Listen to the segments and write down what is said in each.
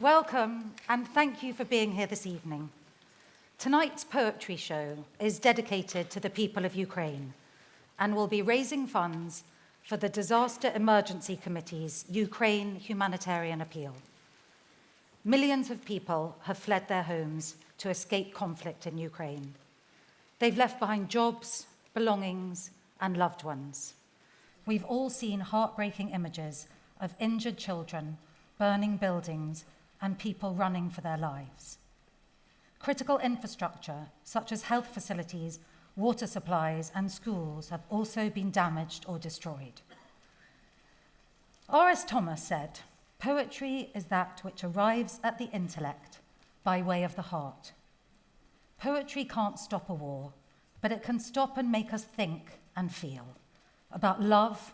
Welcome, and thank you for being here this evening. Tonight's poetry show is dedicated to the people of Ukraine and will be raising funds for the Disaster Emergency Committee's Ukraine Humanitarian Appeal. Millions of people have fled their homes to escape conflict in Ukraine. They've left behind jobs, belongings, and loved ones. We've all seen heartbreaking images of injured children, burning buildings, and people running for their lives. Critical infrastructure, such as health facilities, water supplies, and schools, have also been damaged or destroyed. R.S. Thomas said, "Poetry is that which arrives at the intellect by way of the heart. Poetry can't stop a war, but it can stop and make us think and feel about love,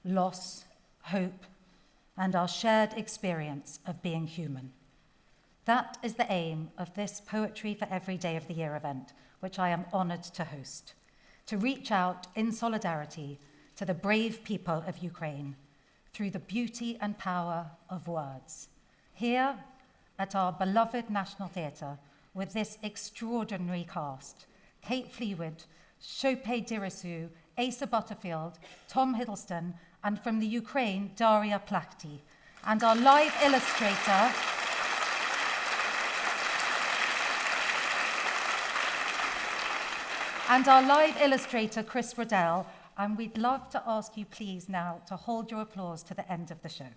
loss, hope, and our shared experience of being human." That is the aim of this Poetry for Every Day of the Year event, which I am honoured to host, to reach out in solidarity to the brave people of Ukraine through the beauty and power of words. Here at our beloved National Theatre with this extraordinary cast, Kate Fleetwood, Ṣọpẹ Dìrísù, Asa Butterfield, Tom Hiddleston, and from the Ukraine, Dária Plahtíy, and our live illustrator, Chris Riddell, and we'd love to ask you please now to hold your applause to the end of the show.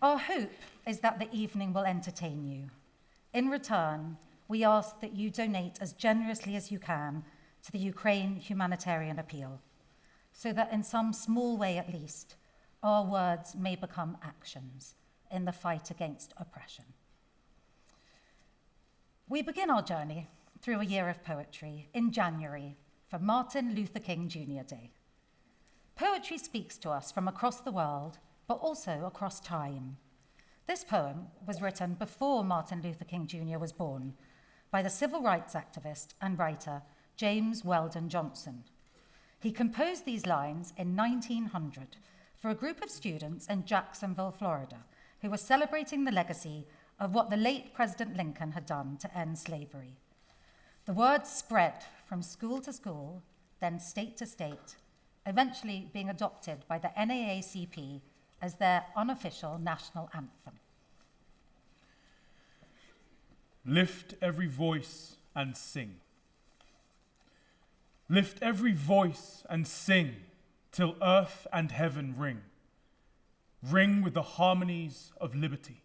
Our hope is that the evening will entertain you. In return, we ask that you donate as generously as you can to the Ukraine Humanitarian Appeal, so that in some small way at least, our words may become actions in the fight against oppression. We begin our journey through a year of poetry in January for Martin Luther King Jr. Day. Poetry speaks to us from across the world, but also across time. This poem was written before Martin Luther King Jr. was born by the civil rights activist and writer James Weldon Johnson. He composed these lines in 1900 for a group of students in Jacksonville, Florida, who were celebrating the legacy of what the late President Lincoln had done to end slavery. The words spread from school to school, then state to state, eventually being adopted by the NAACP as their unofficial national anthem. Lift every voice and sing. Lift every voice and sing till earth and heaven ring. Ring with the harmonies of liberty.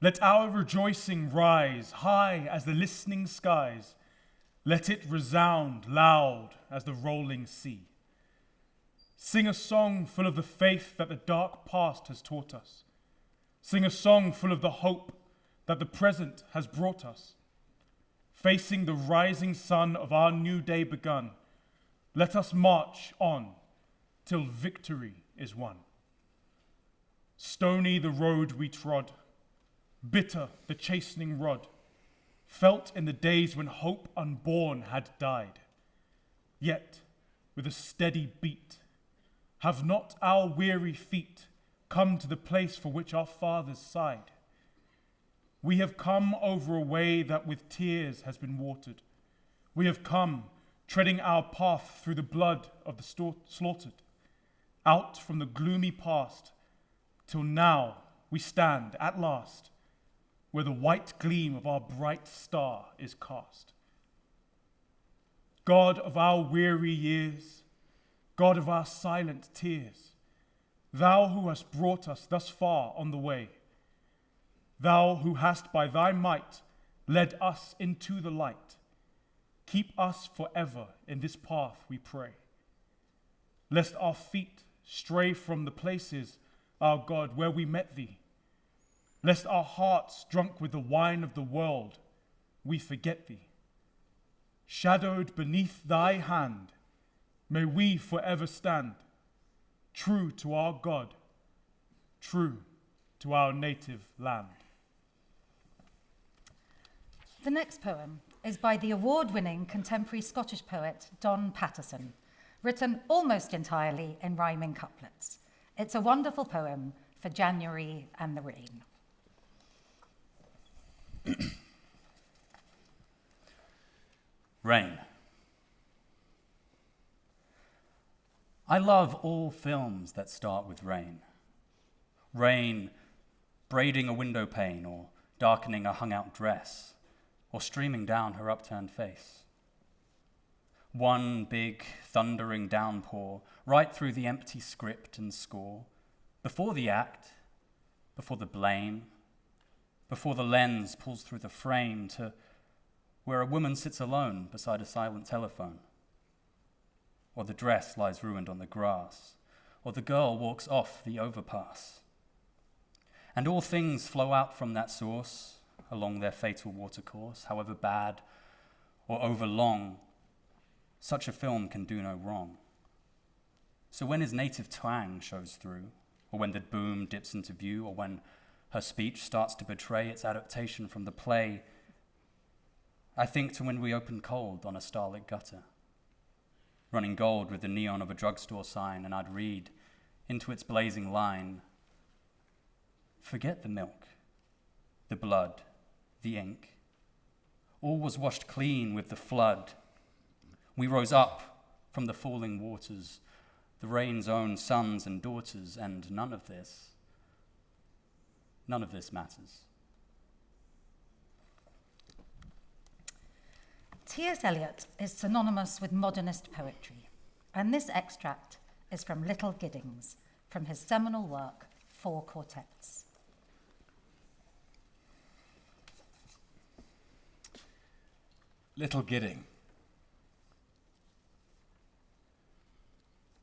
Let our rejoicing rise high as the listening skies. Let it resound loud as the rolling sea. Sing a song full of the faith that the dark past has taught us. Sing a song full of the hope that the present has brought us. Facing the rising sun of our new day begun, let us march on till victory is won. Stony the road we trod, bitter the chastening rod, felt in the days when hope unborn had died. Yet, with a steady beat, have not our weary feet come to the place for which our fathers sighed? We have come over a way that with tears has been watered. We have come, treading our path through the blood of the slaughtered, out from the gloomy past, till now we stand at last, where the white gleam of our bright star is cast. God of our weary years, God of our silent tears, thou who hast brought us thus far on the way, thou who hast by thy might led us into the light, keep us forever in this path, we pray. Lest our feet stray from the places, our God, where we met thee, lest our hearts, drunk with the wine of the world, we forget thee. Shadowed beneath thy hand, may we forever stand, true to our God, true to our native land. The next poem is by the award-winning contemporary Scottish poet Don Paterson, written almost entirely in rhyming couplets. It's a wonderful poem for January and the rain. Rain. I love all films that start with rain. Rain braiding a window pane or darkening a hung-out dress or streaming down her upturned face. One big, thundering downpour right through the empty script and score, before the act, before the blame, before the lens pulls through the frame to where a woman sits alone beside a silent telephone, or the dress lies ruined on the grass, or the girl walks off the overpass. And all things flow out from that source along their fatal watercourse, however bad or overlong, such a film can do no wrong. So when his native twang shows through, or when the boom dips into view, or when her speech starts to betray its adaptation from the play, I think to when we open cold on a starlit gutter, running gold with the neon of a drugstore sign, and I'd read into its blazing line, forget the milk, the blood, the ink. All was washed clean with the flood. We rose up from the falling waters, the rain's own sons and daughters, and none of this matters. T.S. Eliot is synonymous with modernist poetry, and this extract is from Little Giddings, from his seminal work, 4 Quartets. Little Gidding.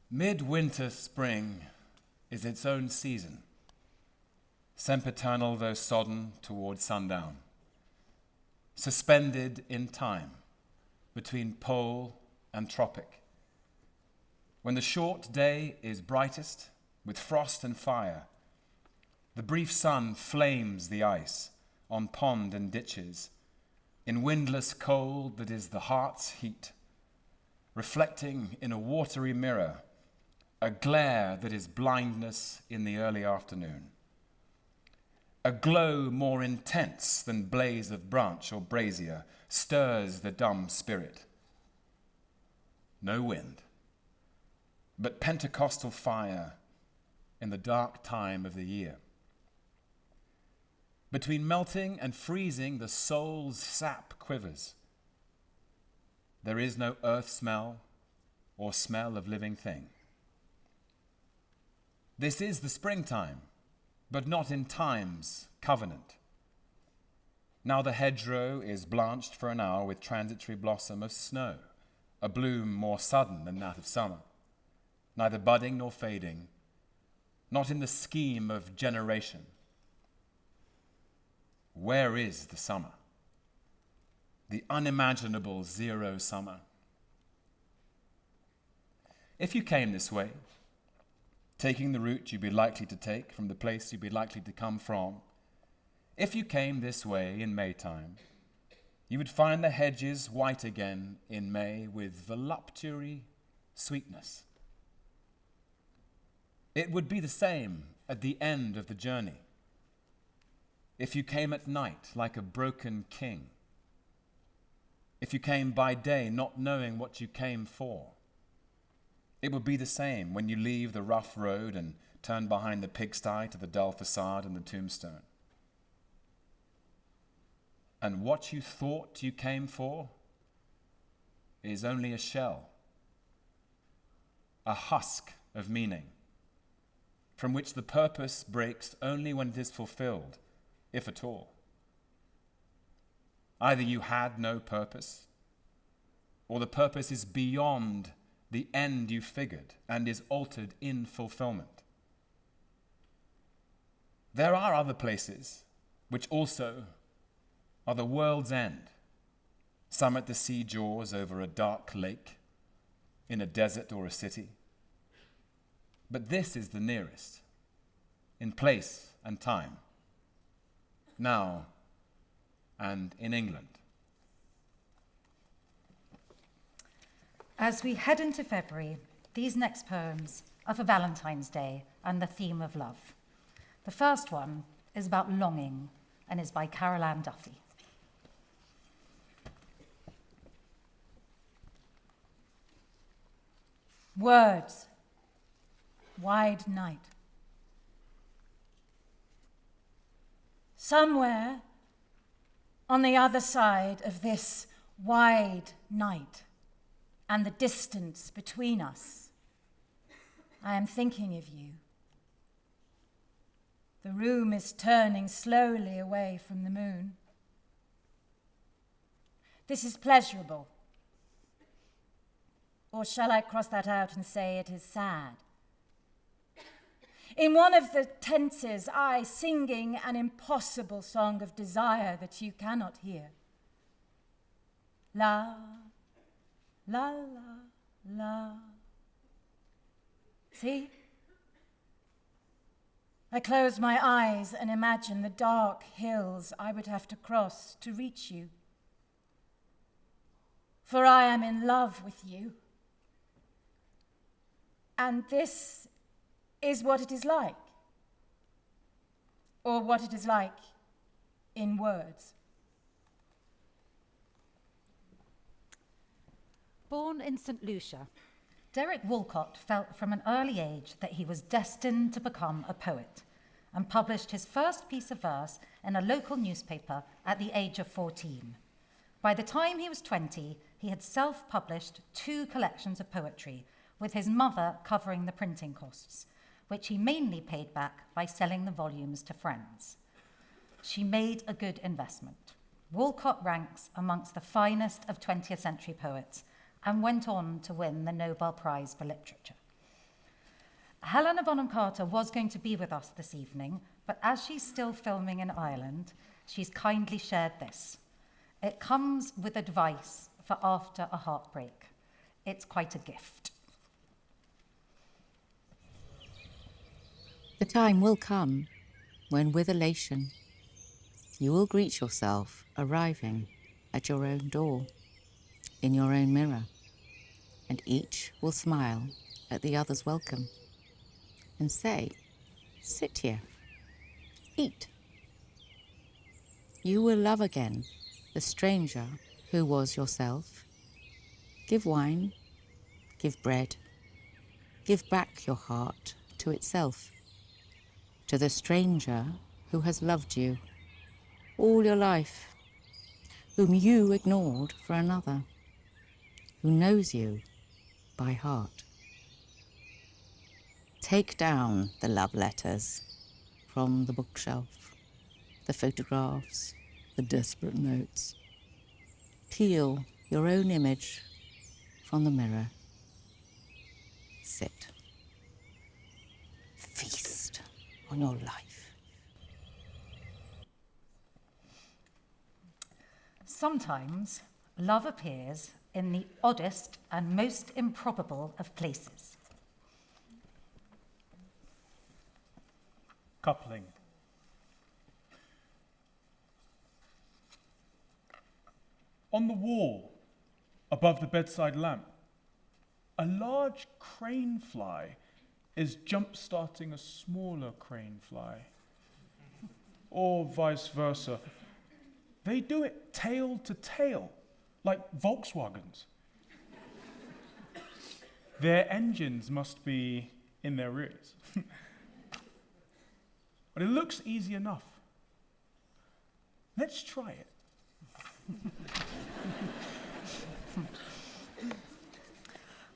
Midwinter spring is its own season, sempiternal though sodden toward sundown, suspended in time between pole and tropic, when the short day is brightest with frost and fire, the brief sun flames the ice on pond and ditches, in windless cold that is the heart's heat, reflecting in a watery mirror a glare that is blindness in the early afternoon, a glow more intense than blaze of branch or brazier stirs the dumb spirit. No wind, but Pentecostal fire in the dark time of the year. Between melting and freezing, the soul's sap quivers. There is no earth smell or smell of living thing. This is the springtime, but not in time's covenant. Now the hedgerow is blanched for an hour with transitory blossom of snow, a bloom more sudden than that of summer, neither budding nor fading, not in the scheme of generation. Where is the summer? The unimaginable zero summer. If you came this way, taking the route you'd be likely to take from the place you'd be likely to come from, if you came this way in Maytime, you would find the hedges white again in May with voluptuary sweetness. It would be the same at the end of the journey. If you came at night like a broken king, if you came by day not knowing what you came for, it would be the same when you leave the rough road and turn behind the pigsty to the dull facade and the tombstone. And what you thought you came for is only a shell, a husk of meaning, from which the purpose breaks only when it is fulfilled, if at all. Either you had no purpose, or the purpose is beyond the end you figured and is altered in fulfillment. There are other places which also are the world's end, some at the sea jaws over a dark lake, in a desert or a city. But this is the nearest, in place and time, now and in England. As we head into February, these next poems are for Valentine's Day and the theme of love. The first one is about longing and is by Carol Ann Duffy. Words. Wide night. Somewhere on the other side of this wide night and the distance between us, I am thinking of you. The room is turning slowly away from the moon. This is pleasurable. Or shall I cross that out and say it is sad? In one of the tenses, I singing an impossible song of desire that you cannot hear. La, la, la, la. See? I close my eyes and imagine the dark hills I would have to cross to reach you. For I am in love with you. And this is what it is like, or what it is like in words. Born in St. Lucia, Derek Walcott felt from an early age that he was destined to become a poet and published his first piece of verse in a local newspaper at the age of 14. By the time he was 20, he had self-published 2 collections of poetry, with his mother covering the printing costs, which he mainly paid back by selling the volumes to friends. She made a good investment. Walcott ranks amongst the finest of 20th century poets and went on to win the Nobel Prize for Literature. Helena Bonham Carter was going to be with us this evening, but as she's still filming in Ireland, she's kindly shared this. It comes with advice for after a heartbreak. It's quite a gift. The time will come when, with elation, you will greet yourself arriving at your own door, in your own mirror, and each will smile at the other's welcome and say, "Sit here, eat." You will love again the stranger who was yourself. Give wine, give bread, give back your heart to itself, to the stranger who has loved you all your life, whom you ignored for another, who knows you by heart. Take down the love letters from the bookshelf, the photographs, the desperate notes. Peel your own image from the mirror. Sit. Feast on your life. Sometimes love appears in the oddest and most improbable of places. Coupling. On the wall, above the bedside lamp, a large crane fly is jump-starting a smaller crane fly. Or vice versa. They do it tail to tail, like Volkswagens. Their engines must be in their rears. But it looks easy enough. Let's try it.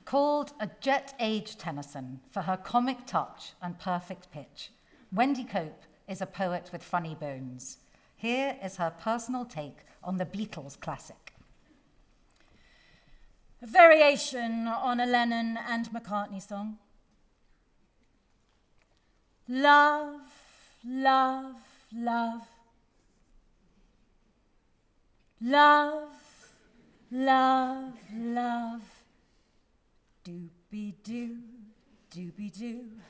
Called a jet-age Tennyson for her comic touch and perfect pitch, Wendy Cope is a poet with funny bones. Here is her personal take on the Beatles classic. A variation on a Lennon and McCartney song. Love, love, love. Love, love, love. Doobie-doo, doobie-doo.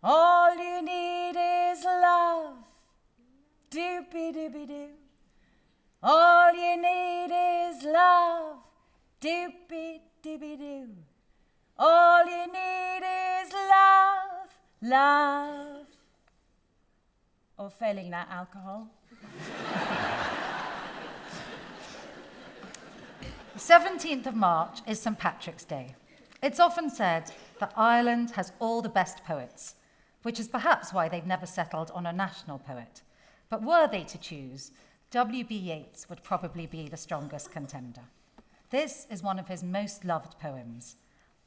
All you need is love. Doobie-doobie-doo. All you need is love. Doobie-doobie-doo. All you need is love, love. Or failing that, alcohol. 17th of March is St. Patrick's Day. It's often said that Ireland has all the best poets, which is perhaps why they've never settled on a national poet. But were they to choose, B Yeats would probably be the strongest contender. This is one of his most loved poems.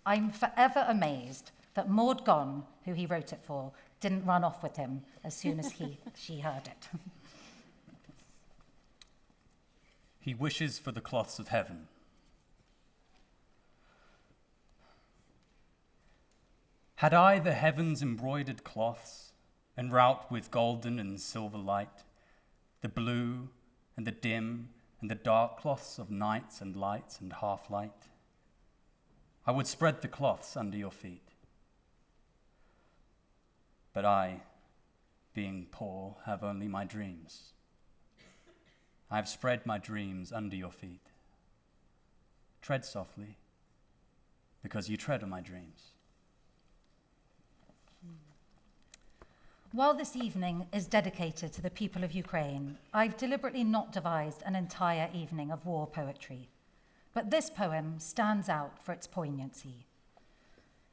I'm forever amazed that Maud Gonne, who he wrote it for, didn't run off with him as soon as she heard it. He wishes for the cloths of heaven. Had I the heavens' embroidered cloths, enwrought with golden and silver light, the blue and the dim and the dark cloths of nights and lights and half-light, I would spread the cloths under your feet. But I, being poor, have only my dreams. I have spread my dreams under your feet. Tread softly, because you tread on my dreams. While this evening is dedicated to the people of Ukraine, I've deliberately not devised an entire evening of war poetry. But this poem stands out for its poignancy.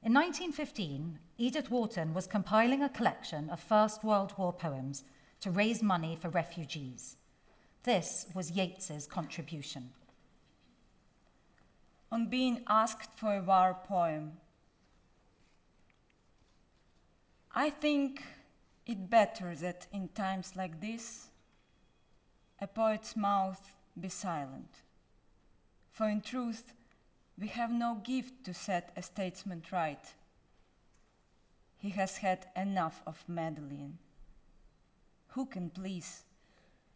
In 1915, Edith Wharton was compiling a collection of First World War poems to raise money for refugees. This was Yeats's contribution. On being asked for a war poem, I think it better that in times like this, a poet's mouth be silent. For in truth, we have no gift to set a statesman right. He has had enough of meddling. Who can please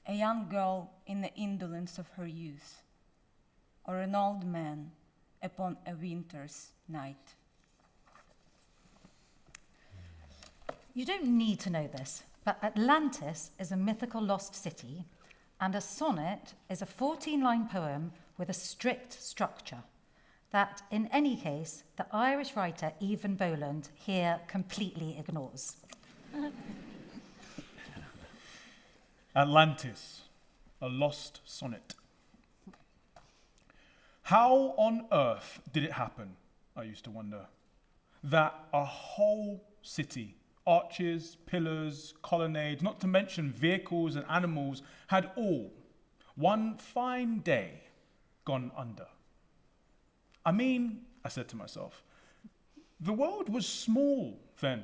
a young girl in the indolence of her youth, or an old man upon a winter's night? You don't need to know this, but Atlantis is a mythical lost city, and a sonnet is a 14-line poem with a strict structure that, in any case, the Irish writer Eavan Boland here completely ignores. Atlantis, a lost sonnet. How on earth did it happen, I used to wonder, that a whole city, arches, pillars, colonnades, not to mention vehicles and animals, had all, one fine day, gone under? I mean, I said to myself, the world was small then.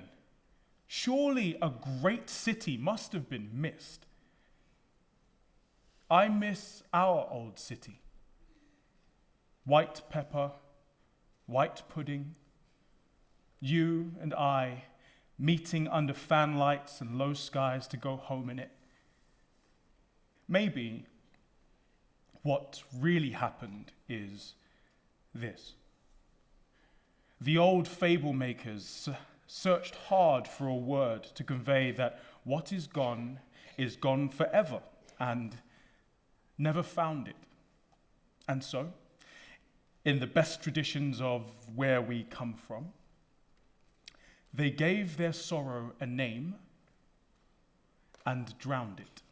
Surely a great city must have been missed. I miss our old city. White pepper, white pudding, you and I meeting under fan lights and low skies to go home in it. Maybe what really happened is this. The old fable makers searched hard for a word to convey that what is gone forever, and never found it. And so, in the best traditions of where we come from, they gave their sorrow a name and drowned it.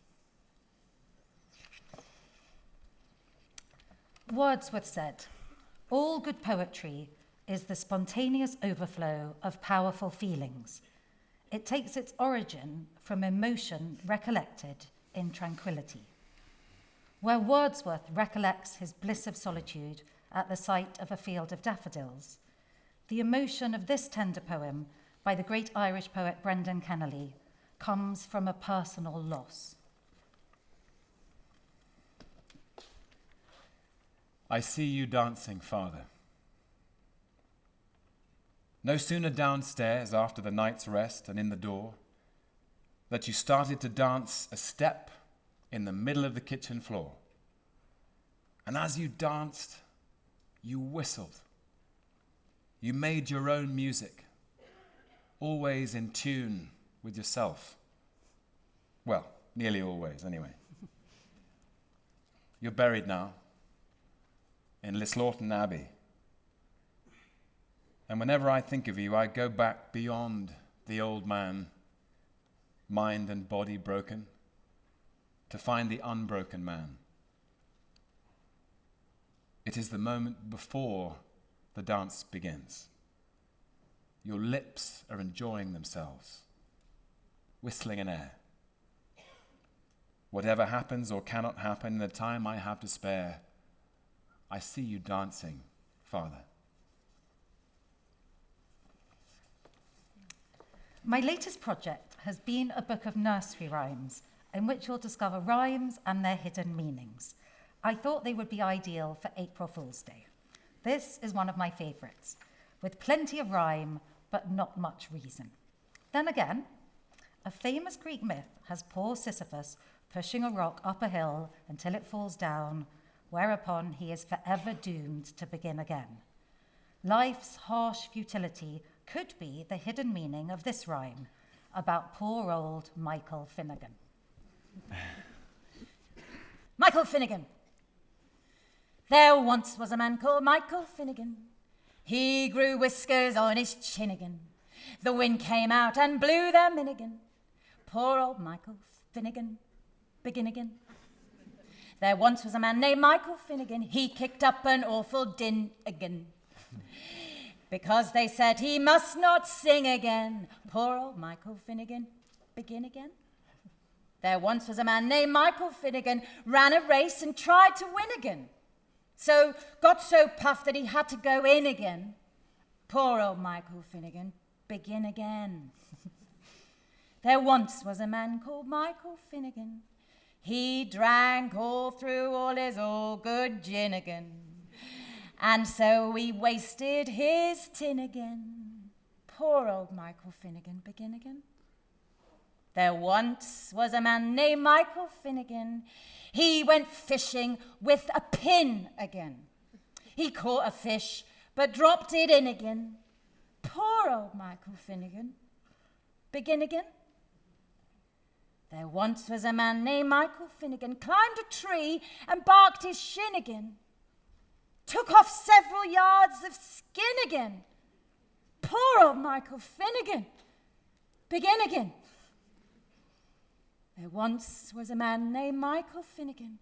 Wordsworth said, "All good poetry is the spontaneous overflow of powerful feelings. It takes its origin from emotion recollected in tranquility." Where Wordsworth recollects his bliss of solitude at the sight of a field of daffodils, the emotion of this tender poem by the great Irish poet Brendan Kennelly comes from a personal loss. I see you dancing, Father. No sooner downstairs after the night's rest and in the door, that you started to dance a step in the middle of the kitchen floor. And as you danced, you whistled. You made your own music, always in tune with yourself. Well, nearly always, anyway. You're buried now in Listlaughton Abbey. And whenever I think of you, I go back beyond the old man, mind and body broken, to find the unbroken man. It is the moment before the dance begins. your lips are enjoying themselves, whistling an air. Whatever happens or cannot happen in the time I have to spare, I see you dancing, Father. My latest project has been a book of nursery rhymes in which you'll discover rhymes and their hidden meanings. I thought they would be ideal for April Fool's Day. This is one of my favourites, with plenty of rhyme but not much reason. Then again, a famous Greek myth has poor Sisyphus pushing a rock up a hill until it falls down, whereupon he is forever doomed to begin again. Life's harsh futility could be the hidden meaning of this rhyme about poor old Michael Finnegan. Michael Finnegan. There once was a man called Michael Finnegan. He grew whiskers on his chin again. The wind came out and blew them in again. Poor old Michael Finnegan, begin again. There once was a man named Michael Finnegan. He kicked up an awful din again, because they said he must not sing again. Poor old Michael Finnegan, begin again. There once was a man named Michael Finnegan, ran a race and tried to win again. So got so puffed that he had to go in again. Poor old Michael Finnegan, begin again. There once was a man called Michael Finnegan. He drank all through all his all good gin again. And so he wasted his tin again. Poor old Michael Finnegan, begin again. There once was a man named Michael Finnegan. He went fishing with a pin again. He caught a fish, but dropped it in again. Poor old Michael Finnegan, begin again. There once was a man named Michael Finnegan, climbed a tree and barked his shin again. Took off several yards of skin again. Poor old Michael Finnegan, begin again. There once was a man named Michael Finnegan.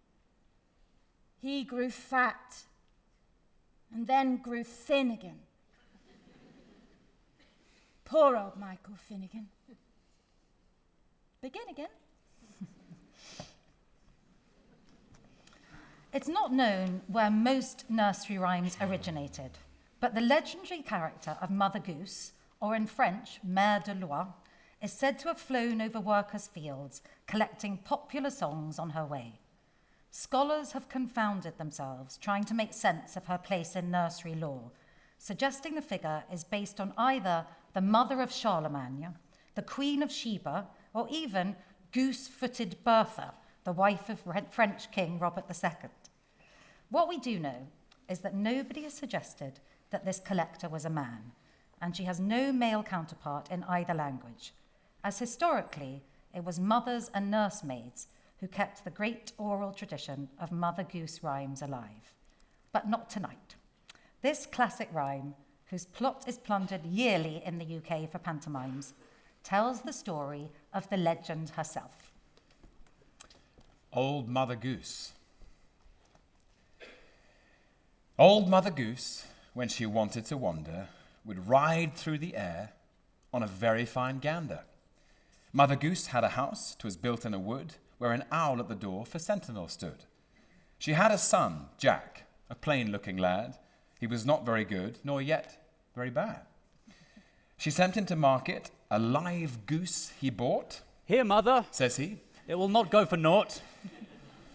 He grew fat and then grew thin again. Poor old Michael Finnegan, begin again. It's not known where most nursery rhymes originated, but the legendary character of Mother Goose, or in French, Mère de Loi, is said to have flown over workers' fields, collecting popular songs on her way. Scholars have confounded themselves trying to make sense of her place in nursery lore, suggesting the figure is based on either the mother of Charlemagne, the Queen of Sheba, or even goose-footed Bertha, the wife of French King Robert II. What we do know is that nobody has suggested that this collector was a man, and she has no male counterpart in either language, as historically it was mothers and nursemaids who kept the great oral tradition of Mother Goose rhymes alive. But not tonight. This classic rhyme, whose plot is plundered yearly in the UK for pantomimes, tells the story of the legend herself. Old Mother Goose. Old Mother Goose, when she wanted to wander, would ride through the air on a very fine gander. Mother Goose had a house, 'twas built in a wood, where an owl at the door for sentinel stood. She had a son, Jack, a plain-looking lad. He was not very good, nor yet very bad. She sent him to market, a live goose he bought. "Here, mother," says he. "it will not go for naught."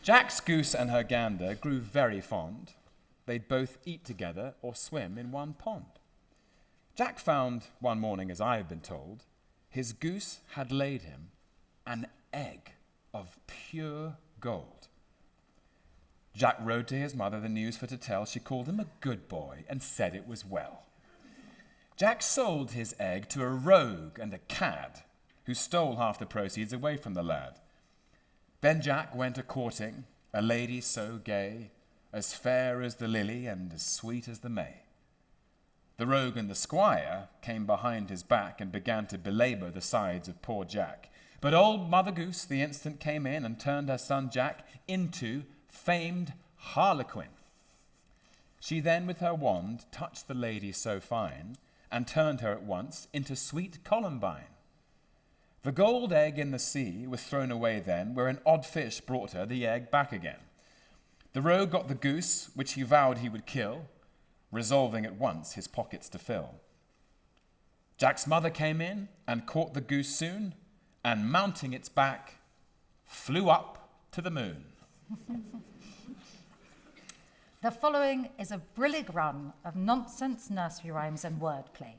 Jack's goose and her gander grew very fond. They'd both eat together or swim in one pond. Jack found one morning, as I have been told, his goose had laid him an egg of pure gold. Jack rode to his mother the news for to tell. She called him a good boy and said it was well. Jack sold his egg to a rogue and a cad who stole half the proceeds away from the lad. Then Jack went a-courting a lady so gay, as fair as the lily and as sweet as the May. The rogue and the squire came behind his back and began to belabor the sides of poor Jack. But old Mother Goose the instant came in and turned her son Jack into famed Harlequin. She then with her wand touched the lady so fine and turned her at once into sweet Columbine. The gold egg in the sea was thrown away then, where an odd fish brought her the egg back again. The rogue got the goose, which he vowed he would kill, resolving at once his pockets to fill. Jack's mother came in and caught the goose soon, and mounting its back, flew up to the moon. The following is a brillig run of nonsense nursery rhymes and wordplay.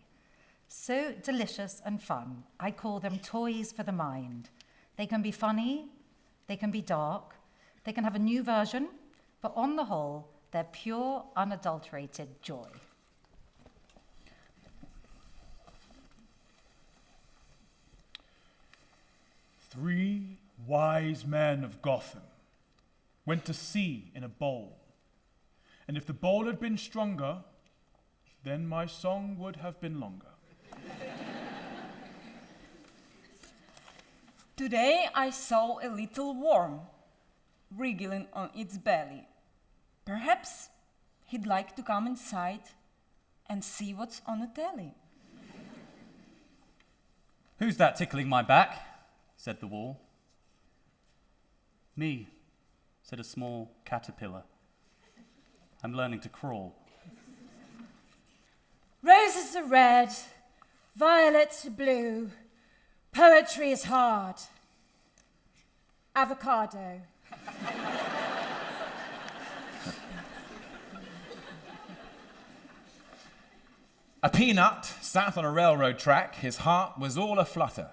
So delicious and fun, I call them toys for the mind. They can be funny, they can be dark, they can have a new version, but on the whole, they're pure, unadulterated joy. Three wise men of Gotham went to sea in a bowl. And if the bowl had been stronger, then my song would have been longer. Today I saw a little worm wriggling on its belly. Perhaps he'd like to come inside and see what's on the telly. "Who's that tickling my back?" said the wall. "Me," said a small caterpillar. "I'm learning to crawl." Roses are red, violets are blue, poetry is hard. Avocado. A peanut sat on a railroad track, his heart was all aflutter.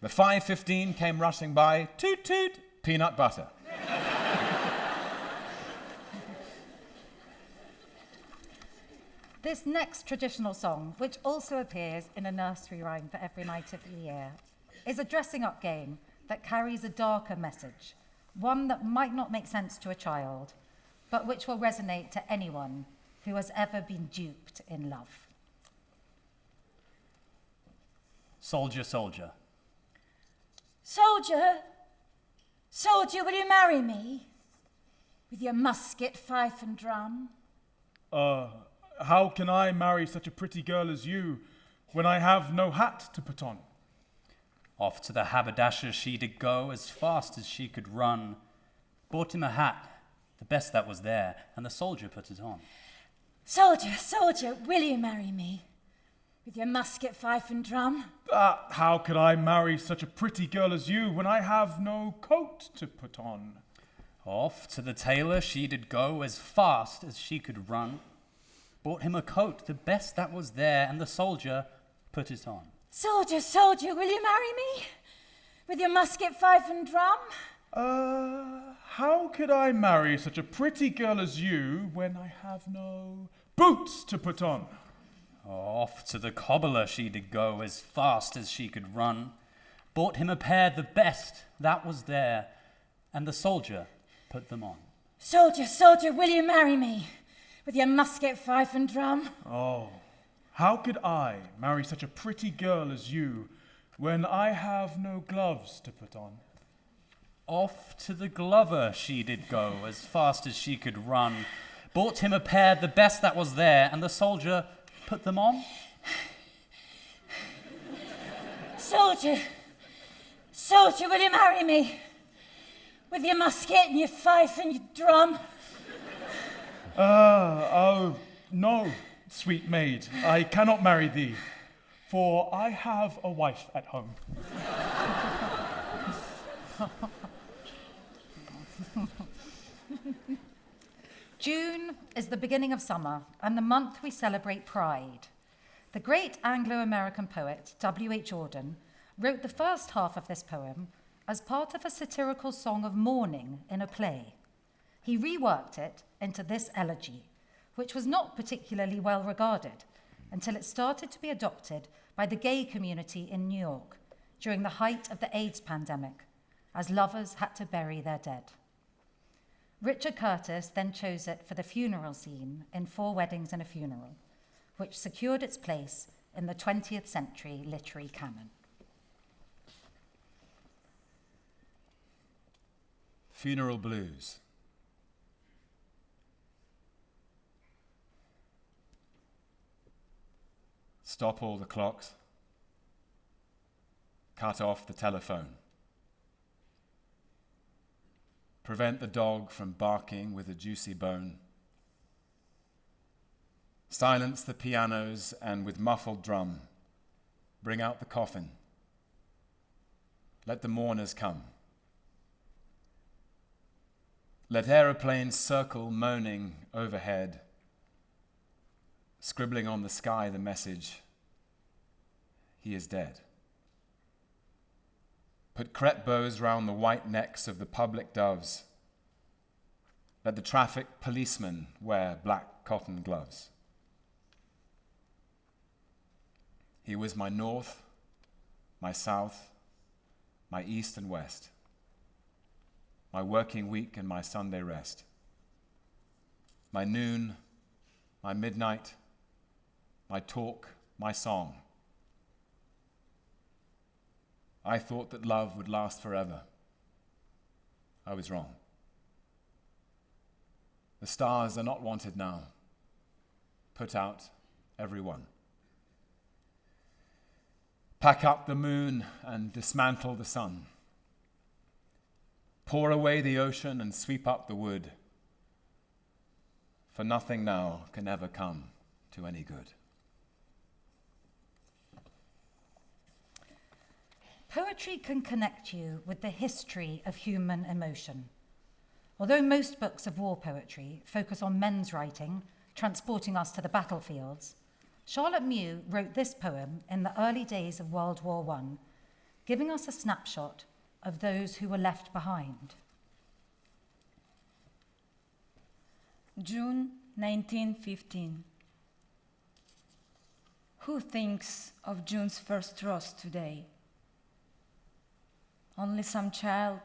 The 5:15 came rushing by, toot toot, peanut butter. This next traditional song, which also appears in a nursery rhyme for every night of the year, is a dressing-up game that carries a darker message, one that might not make sense to a child, but which will resonate to anyone who has ever been duped in love. Soldier, soldier. Soldier, soldier, will you marry me? With your musket, fife and drum. How can I marry such a pretty girl as you when I have no hat to put on? Off to the haberdasher she did go as fast as she could run. Bought him a hat, the best that was there, and the soldier put it on. Soldier, soldier, will you marry me? With your musket, fife and drum. How could I marry such a pretty girl as you when I have no coat to put on? Off to the tailor she did go as fast as she could run. Bought him a coat, the best that was there, and the soldier put it on. Soldier, soldier, will you marry me? With your musket, fife and drum. How could I marry such a pretty girl as you when I have no boots to put on? Off to the cobbler she did go as fast as she could run. Bought him a pair, the best that was there, and the soldier put them on. Soldier, soldier, will you marry me? With your musket, fife and drum. Oh, how could I marry such a pretty girl as you when I have no gloves to put on? Off to the glover she did go as fast as she could run. Bought him a pair, the best that was there, and the soldier put them on. Soldier, soldier, will you marry me? With your musket and your fife and your drum. No, sweet maid, I cannot marry thee, for I have a wife at home. June is the beginning of summer and the month we celebrate Pride. The great Anglo-American poet W.H. Auden wrote the first half of this poem as part of a satirical song of mourning in a play. He reworked it into this elegy, which was not particularly well regarded until it started to be adopted by the gay community in New York during the height of the AIDS pandemic, as lovers had to bury their dead. Richard Curtis then chose it for the funeral scene in 4 Weddings and a Funeral, which secured its place in the 20th century literary canon. Funeral Blues. Stop all the clocks. Cut off the telephone. Prevent the dog from barking with a juicy bone. Silence the pianos and with muffled drum, bring out the coffin. Let the mourners come. Let aeroplanes circle moaning overhead, scribbling on the sky the message, he is dead. Put crepe bows round the white necks of the public doves. Let the traffic policemen wear black cotton gloves. He was my north, my south, my east and west, my working week and my Sunday rest, my noon, my midnight, my talk, my song. I thought that love would last forever. I was wrong. The stars are not wanted now. Put out every one. Pack up the moon and dismantle the sun. Pour away the ocean and sweep up the wood. For nothing now can ever come to any good. Poetry can connect you with the history of human emotion. Although most books of war poetry focus on men's writing, transporting us to the battlefields, Charlotte Mew wrote this poem in the early days of World War I, giving us a snapshot of those who were left behind. June 1915. Who thinks of June's first rose today? Only some child,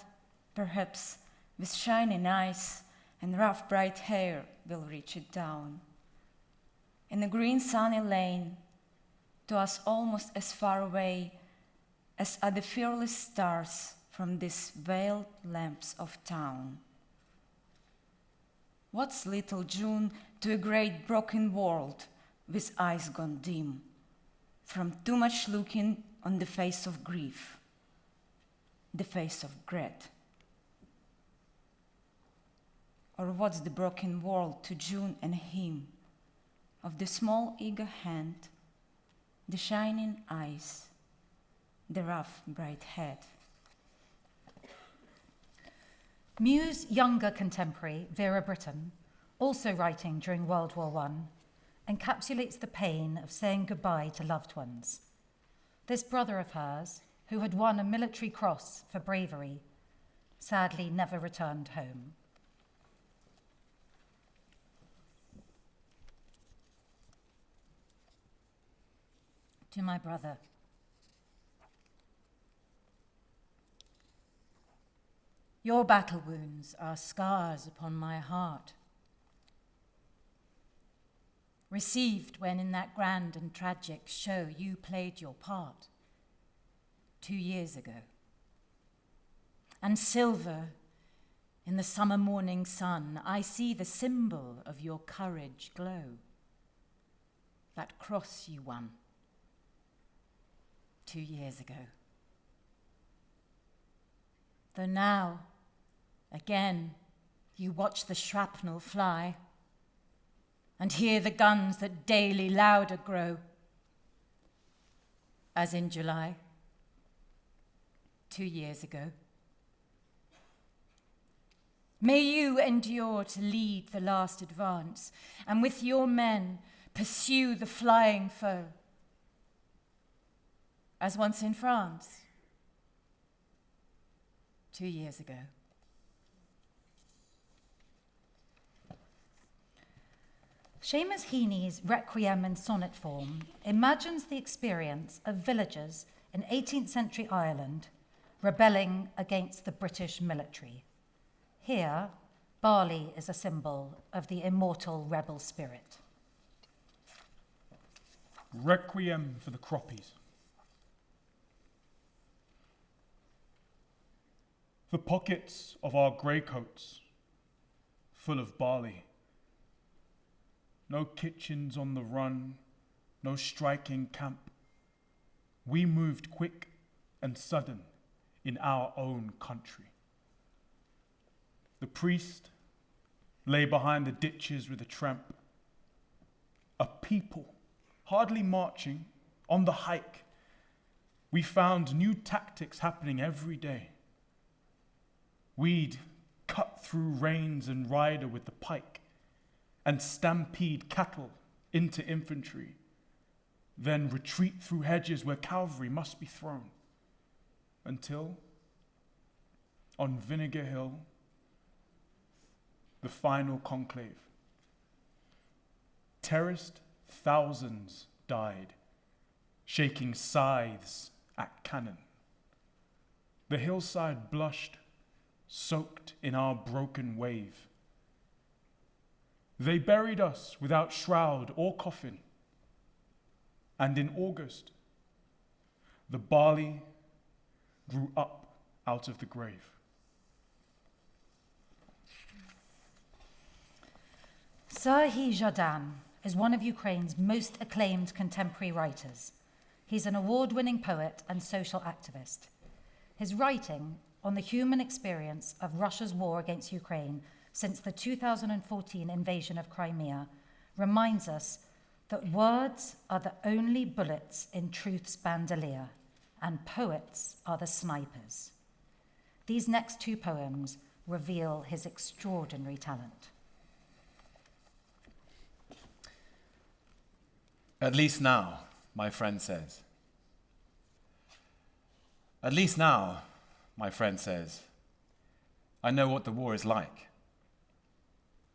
perhaps with shining eyes and rough bright hair, will reach it down. In a green sunny lane, to us almost as far away as are the fearless stars from these veiled lamps of town. What's little June to a great broken world with eyes gone dim from too much looking on the face of grief, the face of dread? Or what's the broken world to June and him, of the small eager hand, the shining eyes, the rough bright head? Mew's younger contemporary, Vera Brittain, also writing during World War I, encapsulates the pain of saying goodbye to loved ones. This brother of hers, who had won a military cross for bravery, sadly never returned home. To my brother. Your battle wounds are scars upon my heart, received when in that grand and tragic show you played your part 2 years ago. And silver in the summer morning sun, I see the symbol of your courage glow, that cross you won 2 years ago. Though now, again, you watch the shrapnel fly and hear the guns that daily louder grow, as in July 2 years ago. May you endure to lead the last advance, and with your men pursue the flying foe, as once in France 2 years ago. Seamus Heaney's Requiem in sonnet form imagines the experience of villagers in 18th century Ireland rebelling against the British military. Here, barley is a symbol of the immortal rebel spirit. Requiem for the croppies. The pockets of our grey coats, full of barley. No kitchens on the run, no striking camp. We moved quick and sudden in our own country. The priest lay behind the ditches with a tramp. A people, hardly marching, on the hike. We found new tactics happening every day. We'd cut through reins and rider with the pike and stampede cattle into infantry, then retreat through hedges where cavalry must be thrown, until, on Vinegar Hill, the final conclave. Terraced thousands died, shaking scythes at cannon. The hillside blushed, soaked in our broken wave. They buried us without shroud or coffin. And in August, the barley grew up out of the grave. Serhiy Zhadan is one of Ukraine's most acclaimed contemporary writers. He's an award-winning poet and social activist. His writing on the human experience of Russia's war against Ukraine since the 2014 invasion of Crimea reminds us that words are the only bullets in truth's bandolier, and poets are the snipers. These next two poems reveal his extraordinary talent. At least now, my friend says. At least now, my friend says, I know what the war is like.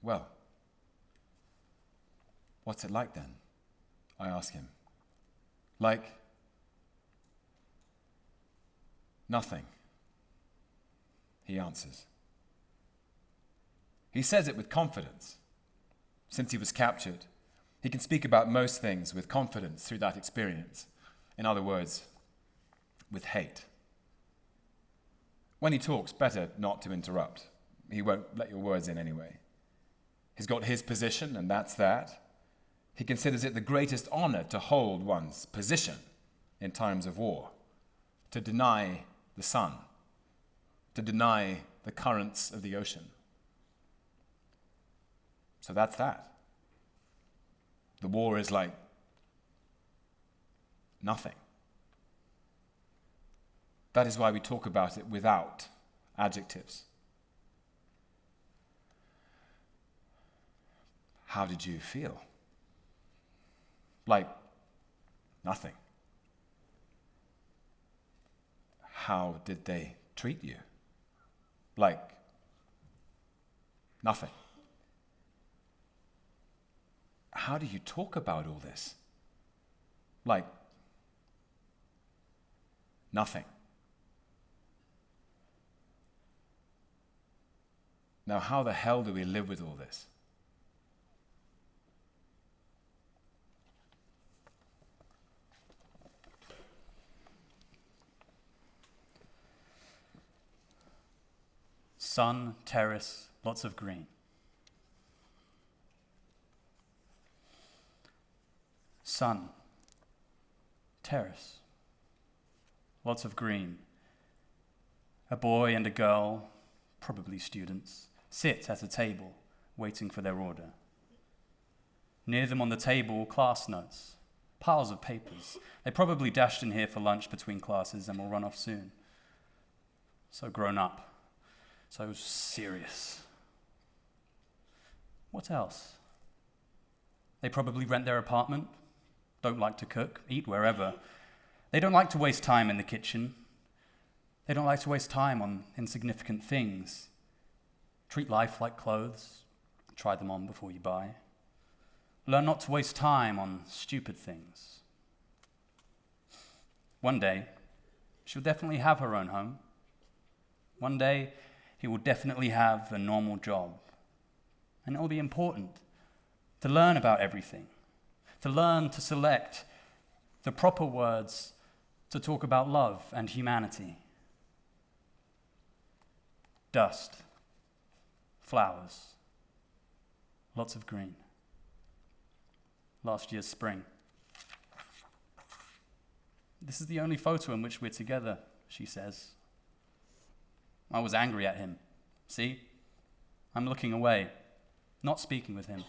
Well, what's it like then? I ask him. Like nothing, he answers. He says it with confidence. Since he was captured, he can speak about most things with confidence through that experience. In other words, with hate. When he talks, better not to interrupt. He won't let your words in anyway. He's got his position, and that's that. He considers it the greatest honor to hold one's position in times of war, to deny the sun, to deny the currents of the ocean. So that's that. The war is like nothing. That is why we talk about it without adjectives. How did you feel? Like nothing. How did they treat you? Like nothing. How do you talk about all this? Like nothing. Now, how the hell do we live with all this? Sun, terrace, lots of green. Sun, terrace, lots of green. A boy and a girl, probably students, sit at a table waiting for their order. Near them on the table, class notes, piles of papers. They probably dashed in here for lunch between classes and will run off soon. So grown up, so serious. What else? They probably rent their apartment, don't like to cook, eat wherever. They don't like to waste time in the kitchen. They don't like to waste time on insignificant things. Treat life like clothes. Try them on before you buy. Learn not to waste time on stupid things. One day, she'll definitely have her own home. One day, he will definitely have a normal job. And it will be important to learn about everything, to learn to select the proper words to talk about love and humanity. Dust, flowers, lots of green. Last year's spring. This is the only photo in which we're together, she says. I was angry at him. See? I'm looking away, not speaking with him.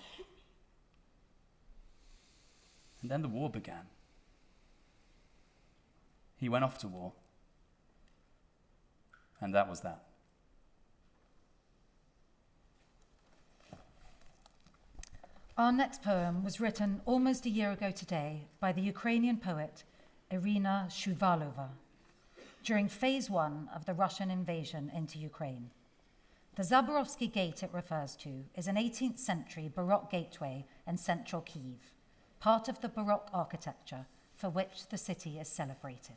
And then the war began. He went off to war. And that was that. Our next poem was written almost a year ago today by the Ukrainian poet Iryna Shuvalova during phase 1 of the Russian invasion into Ukraine. The Zaborovsky Gate it refers to is an 18th century Baroque gateway in central Kyiv, part of the Baroque architecture for which the city is celebrated.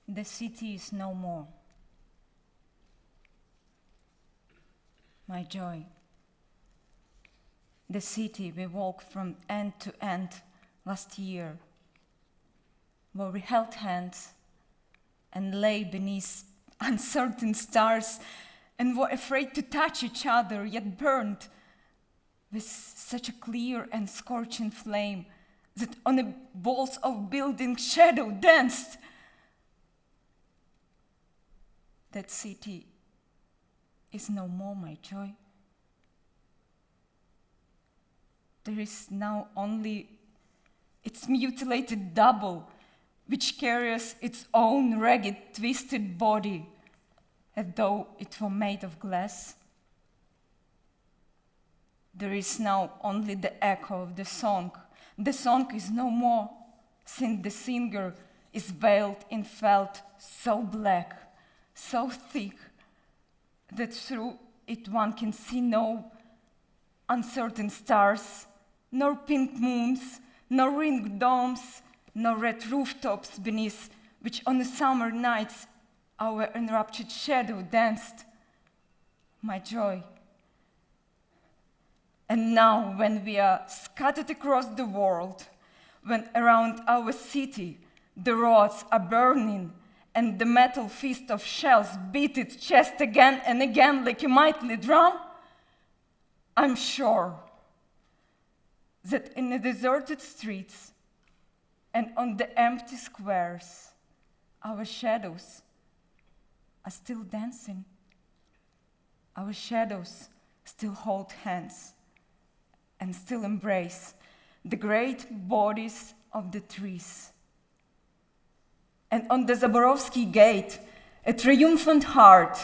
The city is no more. My joy. The city we walked from end to end last year, where we held hands and lay beneath uncertain stars and were afraid to touch each other, yet burned with such a clear and scorching flame that on the walls of building shadow danced. That city is no more, my joy. There is now only its mutilated double, which carries its own ragged, twisted body, as though it were made of glass. There is now only the echo of the song. The song is no more, since the singer is veiled in felt so black, so thick, that through it one can see no uncertain stars, nor pink moons, nor ringed domes, nor red rooftops beneath which on the summer nights our enraptured shadow danced. My joy. And now when we are scattered across the world, when around our city the roads are burning and the metal fist of shells beat its chest again and again like a mighty drum, I'm sure that in the deserted streets and on the empty squares, our shadows are still dancing. Our shadows still hold hands and still embrace the great bodies of the trees. And on the Zaborovsky Gate, a triumphant heart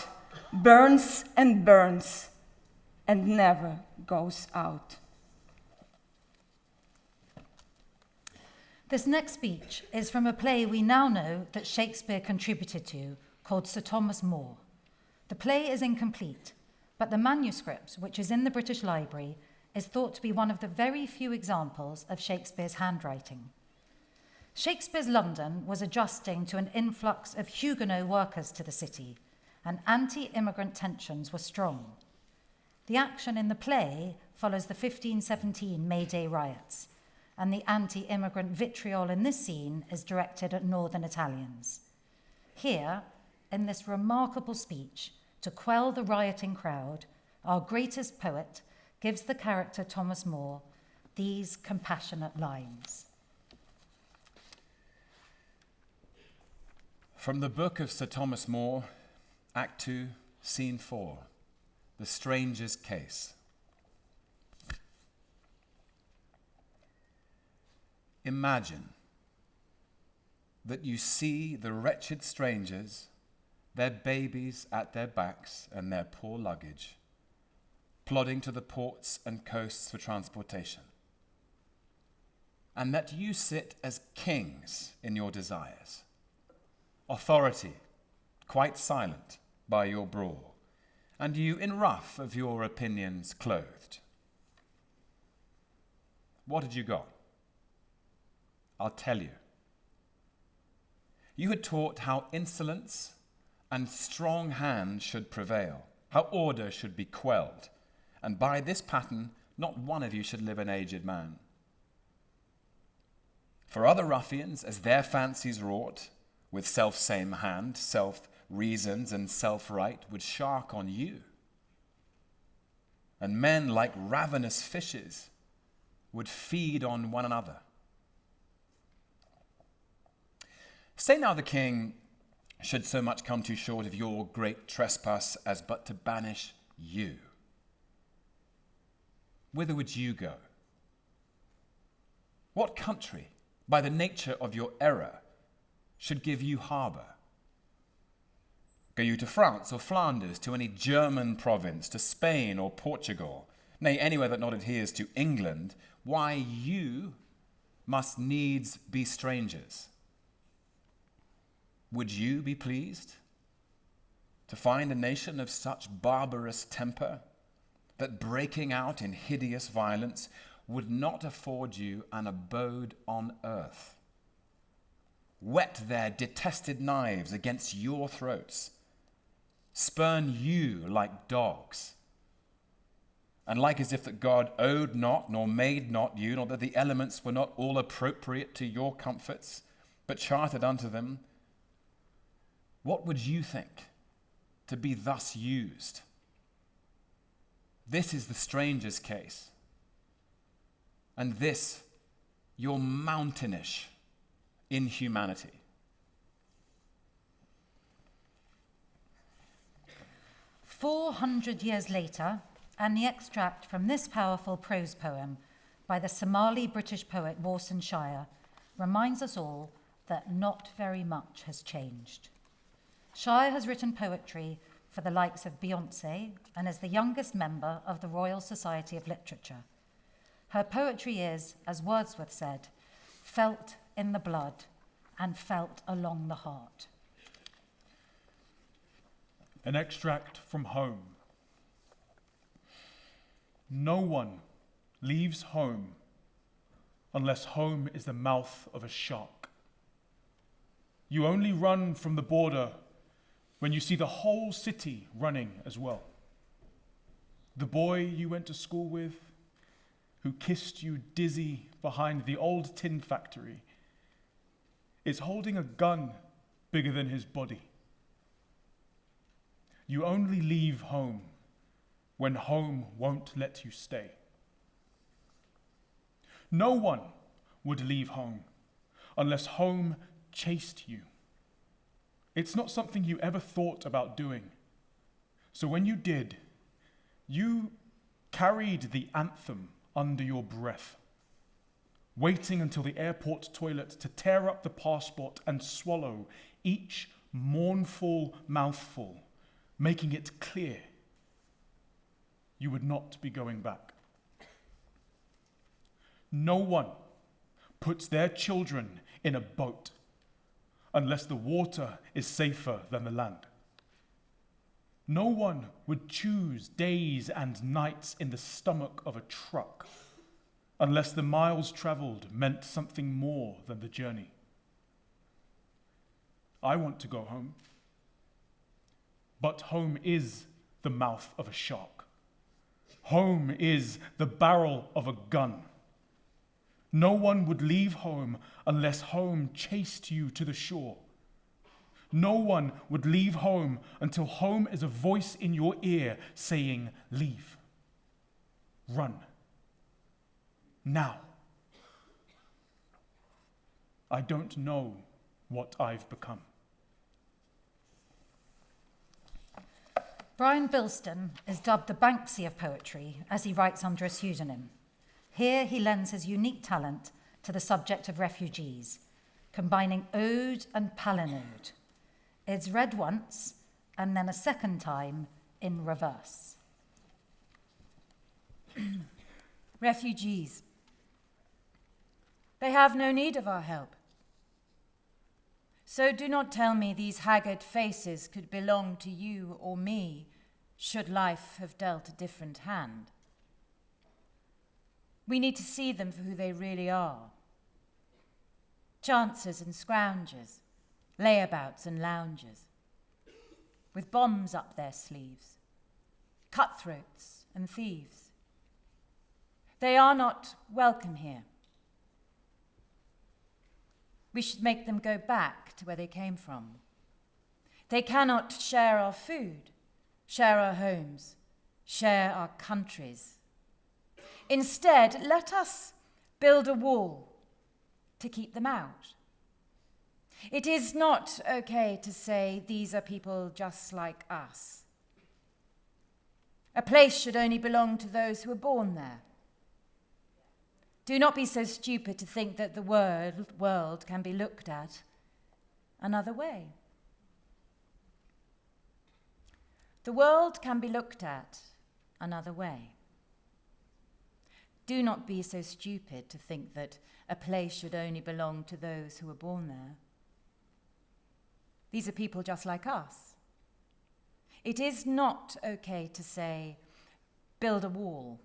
burns and burns and never goes out. This next speech is from a play we now know that Shakespeare contributed to, called Sir Thomas More. The play is incomplete, but the manuscript, which is in the British Library, is thought to be one of the very few examples of Shakespeare's handwriting. Shakespeare's London was adjusting to an influx of Huguenot workers to the city, and anti-immigrant tensions were strong. The action in the play follows the 1517 May Day riots, and the anti-immigrant vitriol in this scene is directed at Northern Italians. Here, in this remarkable speech, to quell the rioting crowd, our greatest poet gives the character Thomas More these compassionate lines. From the book of Sir Thomas More, Act 2, Scene 4, The Stranger's Case. Imagine that you see the wretched strangers, their babies at their backs and their poor luggage, plodding to the ports and coasts for transportation, and that you sit as kings in your desires, authority, quite silent by your brawl, and you in ruff of your opinions clothed. What had you got? I'll tell you. You had taught how insolence and strong hand should prevail, how order should be quelled, and by this pattern not one of you should live an aged man. For other ruffians, as their fancies wrought, with self-same hand, self-reasons and self-right, would shark on you. And men like ravenous fishes would feed on one another. Say now the king should so much come too short of your great trespass as but to banish you. Whither would you go? What country, by the nature of your error, should give you harbour? Go you to France or Flanders, to any German province, to Spain or Portugal, nay, anywhere that not adheres to England, why you must needs be strangers. Would you be pleased to find a nation of such barbarous temper that breaking out in hideous violence would not afford you an abode on earth? Whet their detested knives against your throats, spurn you like dogs, and like as if that God owed not, nor made not you, nor that the elements were not all appropriate to your comforts, but chartered unto them, what would you think to be thus used? This is the stranger's case, and this your mountainish inhumanity. "400 years later, and the extract from this powerful prose poem by the Somali British poet Warsan Shire reminds us all that not very much has changed. Shire has written poetry for the likes of Beyoncé and is the youngest member of the Royal Society of Literature. Her poetry is, as Wordsworth said, felt in the blood and felt along the heart." An extract from Home. No one leaves home unless home is the mouth of a shark. You only run from the border when you see the whole city running as well. The boy you went to school with, who kissed you dizzy behind the old tin factory, is holding a gun bigger than his body. You only leave home when home won't let you stay. No one would leave home unless home chased you. It's not something you ever thought about doing. So when you did, you carried the anthem under your breath, waiting until the airport toilet to tear up the passport and swallow each mournful mouthful, making it clear you would not be going back. No one puts their children in a boat unless the water is safer than the land. No one would choose days and nights in the stomach of a truck unless the miles traveled meant something more than the journey. I want to go home, but home is the mouth of a shark. Home is the barrel of a gun. No one would leave home unless home chased you to the shore. No one would leave home until home is a voice in your ear saying, leave, run, now. I don't know what I've become. Brian Bilston is dubbed the Banksy of poetry as he writes under a pseudonym. Here he lends his unique talent to the subject of refugees, combining ode and palinode. It's read once and then a second time in reverse. Refugees. They have no need of our help. So do not tell me these haggard faces could belong to you or me, should life have dealt a different hand. We need to see them for who they really are. Chancers and scroungers, layabouts and loungers, with bombs up their sleeves, cutthroats and thieves. They are not welcome here. We should make them go back to where they came from. They cannot share our food, share our homes, share our countries. Instead, let us build a wall to keep them out. It is not okay to say these are people just like us. A place should only belong to those who are born there. Do not be so stupid to think that the world can be looked at another way. The world can be looked at another way. Do not be so stupid to think that a place should only belong to those who were born there. These are people just like us. It is not okay to say, build a wall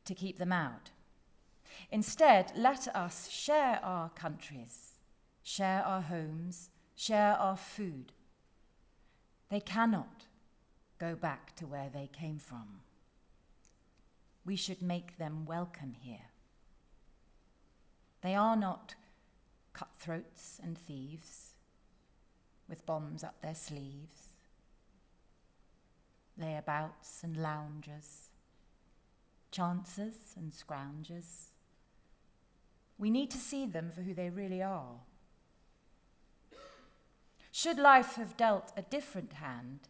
to keep them out. Instead, let us share our countries, share our homes, share our food. They cannot go back to where they came from. We should make them welcome here. They are not cutthroats and thieves with bombs up their sleeves, layabouts and loungers, chancers and scroungers. We need to see them for who they really are. Should life have dealt a different hand,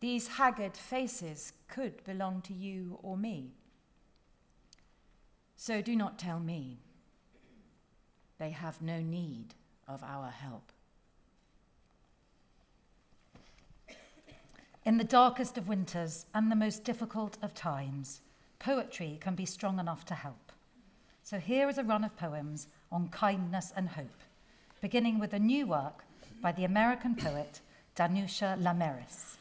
these haggard faces could belong to you or me. So do not tell me. They have no need of our help. In the darkest of winters and the most difficult of times, poetry can be strong enough to help. So here is a run of poems on kindness and hope, beginning with a new work by the American poet Danusha Lameris.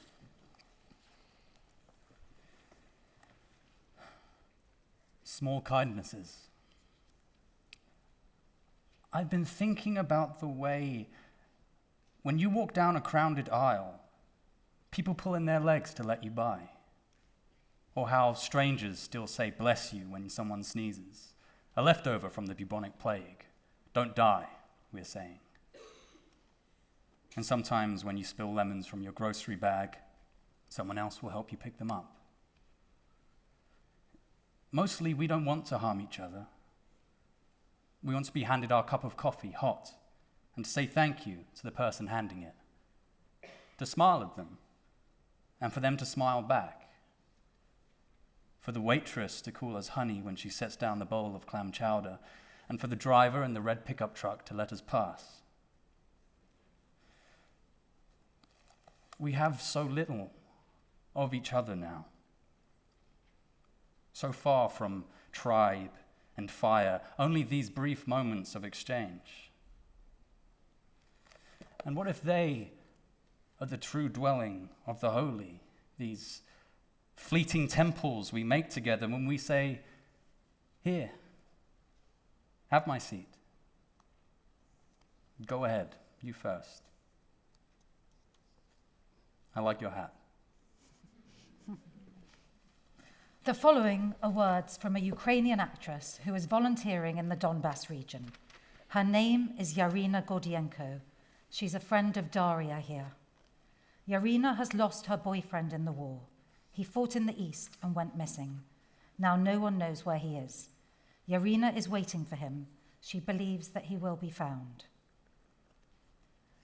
Small kindnesses. I've been thinking about the way when you walk down a crowded aisle, people pull in their legs to let you by. Or how strangers still say bless you when someone sneezes. A leftover from the bubonic plague. Don't die, we're saying. And sometimes when you spill lemons from your grocery bag, someone else will help you pick them up. Mostly we don't want to harm each other. We want to be handed our cup of coffee hot and to say thank you to the person handing it. To smile at them and for them to smile back. For the waitress to call us honey when she sets down the bowl of clam chowder, and for the driver in the red pickup truck to let us pass. We have so little of each other now. So far from tribe and fire, only these brief moments of exchange. And what if they are the true dwelling of the holy, these fleeting temples we make together when we say, here, have my seat. Go ahead, you first. I like your hat. The following are words from a Ukrainian actress who is volunteering in the Donbass region. Her name is Iryna Gordienko. She's a friend of Daria here. Iryna has lost her boyfriend in the war. He fought in the east and went missing. Now no one knows where he is. Iryna is waiting for him. She believes that he will be found.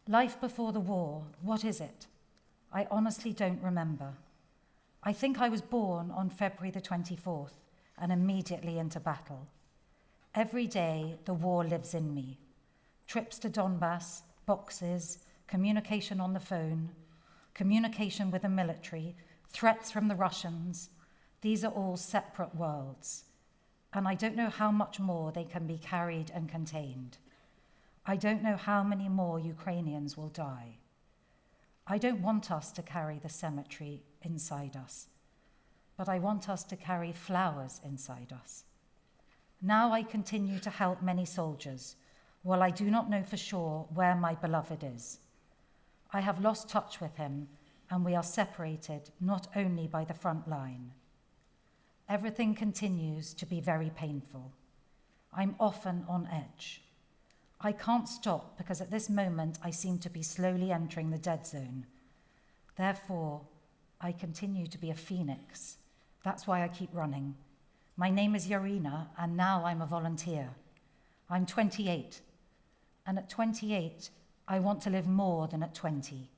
Life before the war, what is it? I honestly don't remember. I think I was born on February the 24th and immediately into battle. Every day, the war lives in me. Trips to Donbass, boxes, communication on the phone, communication with the military, threats from the Russians. These are all separate worlds. And I don't know how much more they can be carried and contained. I don't know how many more Ukrainians will die. I don't want us to carry the cemetery inside us, but I want us to carry flowers inside us. Now I continue to help many soldiers, while I do not know for sure where my beloved is. I have lost touch with him, and we are separated not only by the front line. Everything continues to be very painful. I'm often on edge. I can't stop because at this moment I seem to be slowly entering the dead zone. Therefore, I continue to be a phoenix. That's why I keep running. My name is Iryna, and now I'm a volunteer. I'm 28. and at 28, I want to live more than at 20.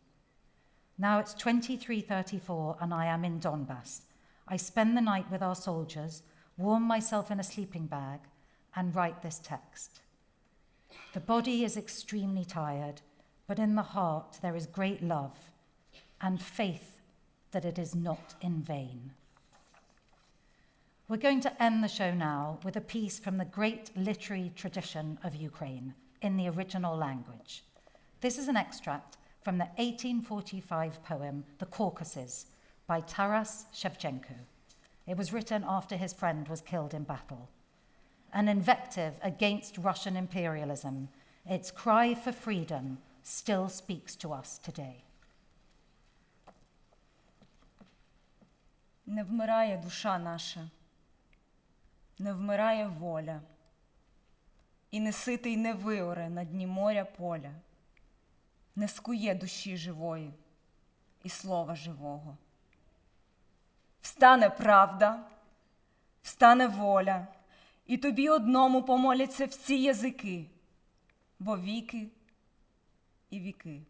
Now it's 23:34 and I am in Donbass. I spend the night with our soldiers, warm myself in a sleeping bag, and write this text. The body is extremely tired, but in the heart there is great love and faith that it is not in vain. We're going to end the show now with a piece from the great literary tradition of Ukraine in the original language. This is an extract from the 1845 poem The Caucasus by Taras Shevchenko. It was written after his friend was killed in battle. An invective against Russian imperialism, its cry for freedom still speaks to us today. Не вмирає душа наша, не вмирає воля, і не ситий не виоре на дні моря поля, не скує душі живої і слова живого. Встане правда, встане воля, і тобі одному помоляться всі язики, бо віки і віки.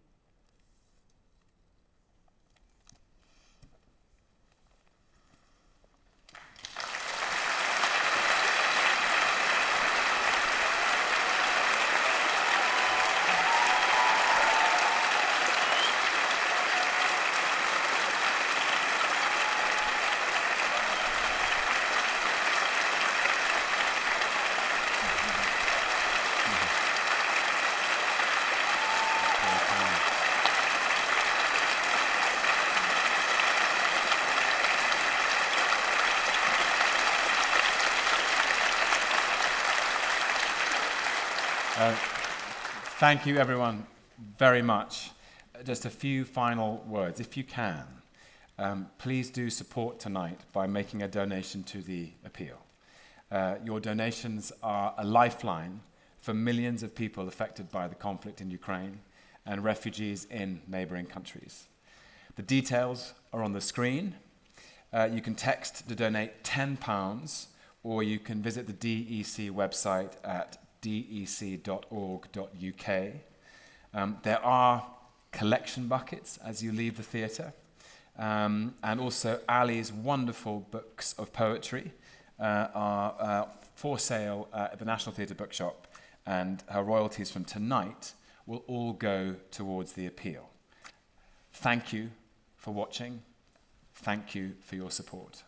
Thank you, everyone, very much. Just a few final words. If you can, please do support tonight by making a donation to the appeal. Your donations are a lifeline for millions of people affected by the conflict in Ukraine and refugees in neighboring countries. The details are on the screen. You can text to donate £10, or you can visit the DEC website at dec.org.uk. There are collection buckets as you leave the theatre, and also Allie's wonderful books of poetry are for sale at the National Theatre Bookshop, and her royalties from tonight will all go towards the appeal. Thank you for watching. Thank you for your support.